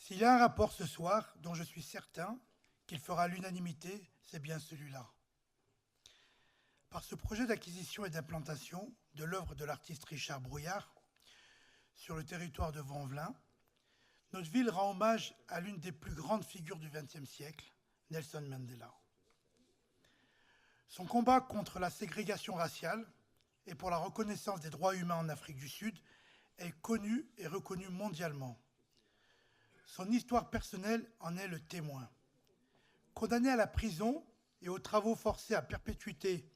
S'il y a un rapport ce soir dont je suis certain qu'il fera l'unanimité, c'est bien celui-là. Par ce projet d'acquisition et d'implantation de l'œuvre de l'artiste Richard Brouillard sur le territoire de Vanvelin, notre ville rend hommage à l'une des plus grandes figures du XXe siècle, Nelson Mandela. Son combat contre la ségrégation raciale et pour la reconnaissance des droits humains en Afrique du Sud est connu et reconnu mondialement. Son histoire personnelle en est le témoin. Condamné à la prison et aux travaux forcés à perpétuité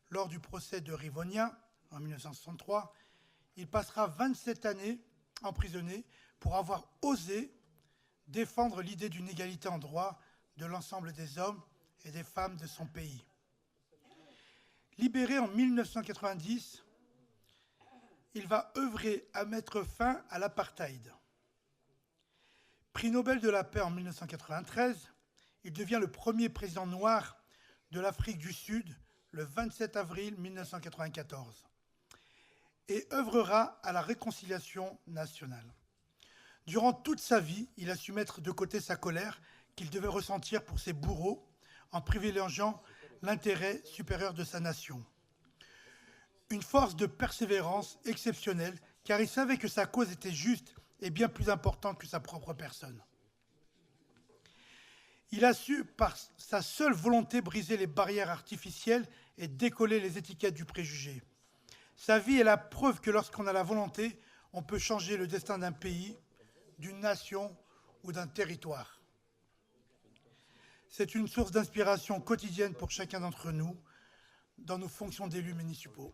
lors du procès de Rivonia en 1963, il passera 27 années emprisonné pour avoir osé défendre l'idée d'une égalité en droit de l'ensemble des hommes et des femmes de son pays. Libéré en 1990, il va œuvrer à mettre fin à l'apartheid. Prix Nobel de la paix en 1993, il devient le premier président noir de l'Afrique du Sud le 27 avril 1994 et œuvrera à la réconciliation nationale. Durant toute sa vie, il a su mettre de côté sa colère qu'il devait ressentir pour ses bourreaux en privilégiant l'intérêt supérieur de sa nation. Une force de persévérance exceptionnelle, car il savait que sa cause était juste et bien plus importante que sa propre personne. Il a su, par sa seule volonté, briser les barrières artificielles et décoller les étiquettes du préjugé. Sa vie est la preuve que lorsqu'on a la volonté, on peut changer le destin d'un pays, d'une nation ou d'un territoire. C'est une source d'inspiration quotidienne pour chacun d'entre nous dans nos fonctions d'élus municipaux.